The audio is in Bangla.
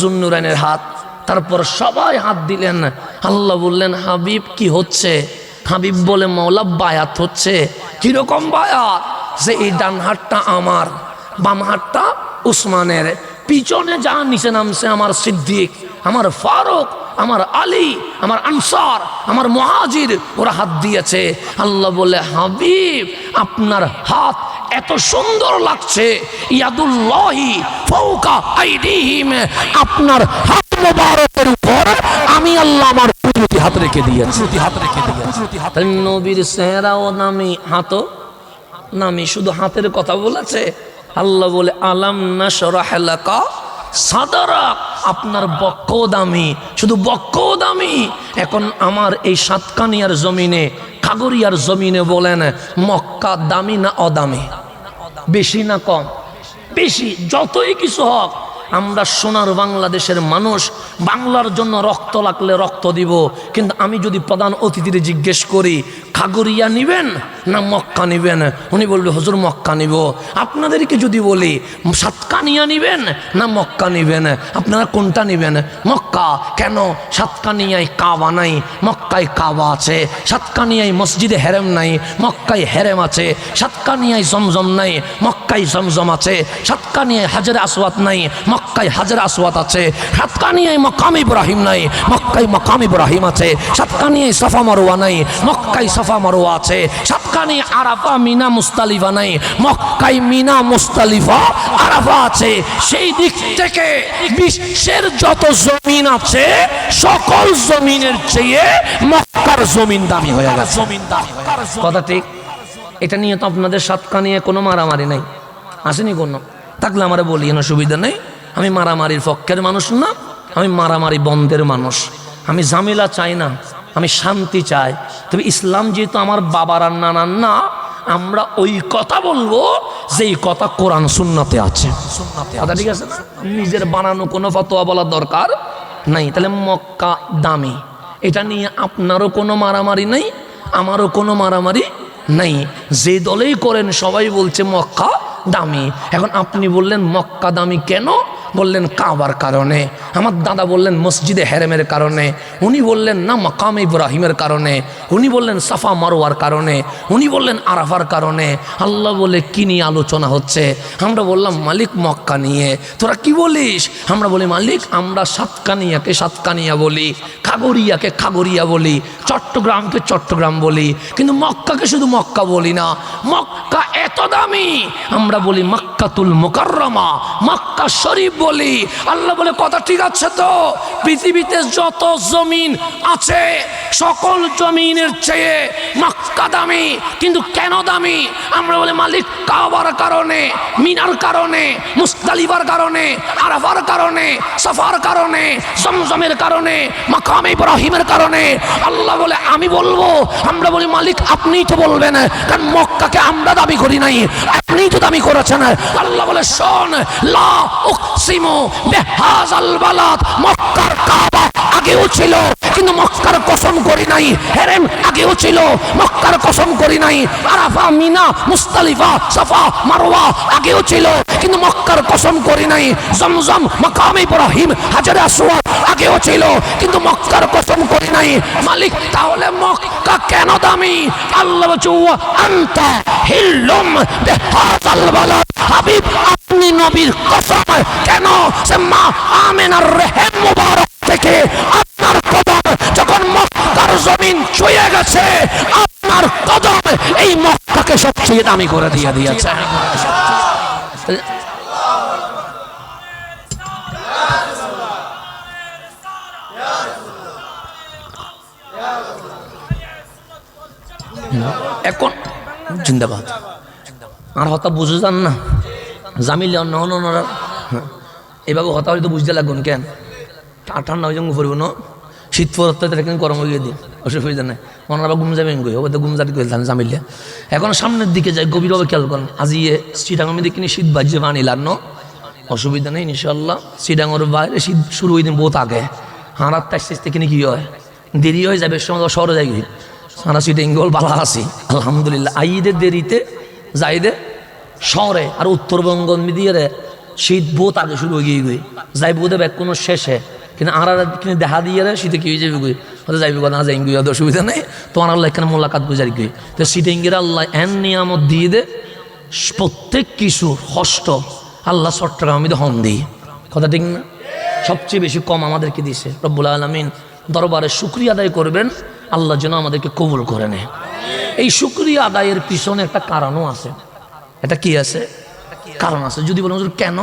জুন্নুরাইনের হাত। তারপর সবাই হাত দিলেন। আল্লাহ বললেন, হাবিব কি হচ্ছে? হাবিব বলে, মওলা বায়াত হচ্ছে। কিরকম বায়াত? যে এই ডান হাতটা আমার, বাম হাতটা উসমানের, পিছনে যা নিচে নামছে আমার সিদ্দিক, আমার ফারুক, আমার আলী, আমার আনসার, আমার মুহাজির, ওরা হাত দিয়েছে। আল্লাহ বলে, হাবিব আপনার হাত এত সুন্দর লাগছে, ইয়াদুল্লাহি ফাওকা আইদিহিম, আপনার হাত মোবারকের উপর আমি আল্লাহ আমার কুদরতি হাত রেখে দিয়েছি। তাই নবীর চেহারাও নামি, হাতও নামি, শুধু হাতের কথা বলেছে। আল্লাহ বলে, আলাম নাশরাহ লাকা সাদরাক, আপনার বক্ষও দামি, শুধু বক্ষও দামি। এখন আমার এই সাতকানিয়ার জমিনে, খাগড়িয়ার জমিনে বলেন, মক্কা দামি না অদামি? বেশি না কম? বেশি। যতই কিছু হোক, আমরা সোনার বাংলাদেশের মানুষ, বাংলার জন্য রক্ত লাগলে রক্ত দিব। কিন্তু আমি যদি প্রধান অতিথির জিজ্ঞেস করি, খাগড়িয়া নিবেন না মক্কা নিবেন, উনি বলবে হুজুর মক্কা নিব। আপনাদেরকে যদি বলি সাতকানিয়া নিবেন না মক্কা নিবেন, আপনারা কোনটা নিবেন? মক্কা। কেন? সাতকানিয়ায় কাবা নাই, মক্কায় কাবা আছে। সাতকানিয়ায় মসজিদে হেরেম নাই, মক্কায় হেরেম আছে। সাতকানিয়ায় জমজম নাই, মক্কায় জমজম আছে। সাতকানিয়ায় হাজরে আসওয়াদ নাই, মক্কায় হাজরে আসওয়াদ আছে। সাতকানিয়ায় মাকাম ইব্রাহিম নাই, মক্কায় মাকাম ইব্রাহিম আছে। সাতকানিয়ায় সাফা মারওয়া নাই, মক্কায় সাফা মারওয়া আছে। সাতকানিয়ায় আরাফা মিনা মুস্তালিফা নাই, মক্কায় মিনা মুস্তালিফা আরাফা আছে। সেই দিক থেকে বিশ্বের যত জমিন আছে, সকল জমিনের চেয়ে মক্কার জমিন দামি হয়ে গেছে। কথা ঠিক? এটা নিয়ে তো আপনাদের সাতকানিয়ায় কোনো মারামারি নাই, আসেনি কোনো? থাকলে আমার বলি, না সুবিধা নেই। আমি মারামারির পক্ষের মানুষ না, আমি মারামারি বন্ধের মানুষ। আমি ঝামেলা চাই না, আমি শান্তি চাই। তবে ইসলাম যেহেতু আমার বাবার আর নানার না, আমরা ওই কথা বলবো যেই কথা কোরআন সুন্নাতে আছে। কথা ঠিক আছে না? নিজের বানানো কোনো ফতোয়া বলার দরকার নাই। তাহলে মক্কা দামি, এটা নিয়ে আপনারও কোনো মারামারি নেই, আমারও কোনো মারামারি নাই। যে দলেই করেন সবাই বলছে মক্কা দামি। এখন আপনি বললেন মক্কা দামি কেন? বললেন কাবার কারণে। আমার দাদা বললেন মসজিদে হেরেমের কারণে। উনি বললেন না মাকাম ইব্রাহিমের কারণে। উনি বললেন সাফা মারওয়ার কারণে। উনি বললেন আরাফার কারণে। আল্লাহ বলে কি নিয়ে আলোচনা হচ্ছে? আমরা বললাম মালিক মক্কা নিয়ে। তোরা কি বলিস? আমরা বলি মালিক আমরা সাতকানিয়াকে সাতকানিয়া বলি, খাগড়িয়াকে খাগড়িয়া বলি, চট্টগ্রামকে চট্টগ্রাম বলি, কিন্তু মক্কাকে শুধু মক্কা বলি না। মক্কা এত দামি, আমরা বলি মক্কাতুল মুকাররমা, মক্কা শরীফ বলি। আল্লাহ বলে কথা ঠিক আছে তো? পৃথিবীতে যত জমিন আছে, সকল জমিনের চেয়ে মক্কা দামি। কিন্তু কেন দামি? আমরা বলি মালিক কাবার কারণে, মিনার কারণে, মুস্তালিফার কারণে, আরাফার কারণে, সাফার কারণে, জমজমের কারণে, মাকাম ইব্রাহিমের কারণে। আল্লাহ বলে আমি বলবো। আমরা বলি মালিক আপনিই তো বলবেন, কারণ মক্কাকে আমরা দাবি করি নাই, আপনিই তো দাবি করেছেন। আল্লাহ বলে শোন, লা উকসিমু বিহাযাল বালাদ, মক্কার কাবা আগেও ছিল কিন্তু মক্কার কসম করি নাই। হেরেম আগেও ছিল, মক্কার কসম করি নাই। আরাফা মিনা মুস্তালিফা সাফা মারওয়া আগেও ছিল কিন্তু মক্কার কসম করি নাই। জমজম মাকাম ইব্রাহিম হাজরে আসওয়াদ আগেও ছিল কিন্তু মক্কার কসম করি নাই। মালিক তাহলে মক্কা কেন দামি? আল্লাহ বলে আনতা হিল্লুম বিহাযাল বালাদ, হাবিব আপনি নবীর কসম। কেন? সে মা আমিনার রহম মুবারক থেকে আপনার কদম যখন মক্কার জমিন ছুঁয়ে গেছে, আপনার কদম এই মক্কাকে সবচেয়ে দামি করে দিয়ে দিয়েছে। এখন জিন্দাবাদ। আর হতা বুঝে যান না, জামিলে অন্য অন্য এভাবে হতা হলে তো বুঝতে লাগবেন কেন? ঠান্ডা হয়ে যাবো পড়ব না, শীত পড়তে কিন্তু গরম হয়ে দিই, অসুবিধা নেই। মনে আবার ঘুম যাবেন গই, ওদের ঘুম যাতে করে জামিলে। এখন সামনের দিকে যাই, গভীরভাবে খেয়াল করেন। আজিয়ে চিটাঙ্গের মধ্যে কিনে শীত বাজছে বানিলার ন, অসুবিধা নেই ইনশাল্লাহ। চিটাঙ্গর বাইরে শীত শুরু হয়ে দিন বহুত আগে। হাঁড়ার তার শেষ থেকে কি হয়, দেরি হয়ে যাবে, সময় শহরে যাই সারা চিটাঙ্গল বালা আছি আলহামদুলিল্লাহ। আইদের দেরিতে যাইদে শহরে আর উত্তরবঙ্গ দিয়ে শীত বহুত আগে শুরু হয়ে গিয়ে যাই বোধে ব্যাগ কোনো শেষে কিন্তু আর কিন্তু দেখা দিয়ে শীতে কি হয়ে যাবে গই হয়তো যাইবে না যাই গিয়ে অসুবিধা নেই তোমার আল্লাহ এখানে মোলাকাত বুঝারি গই তো শীতে গিয়ে আল্লাহ এন নিয়ামত দিয়ে দে প্রত্যেক কিছু কষ্ট আল্লাহ চট্টগ্রামে হন দিই কথা ঠিক না সবচেয়ে বেশি কম আমাদেরকে দিছে রব্বুল আলামিন দরবারে শুকরিয়া আদায় করবেন আল্লাহ যেন আমাদেরকে কবুল করে নেয় এই শুকরিয়া আদায়ের পিছনে একটা কারণও আছে এটা কি আছে কারণ আছে যদি বলেন কেন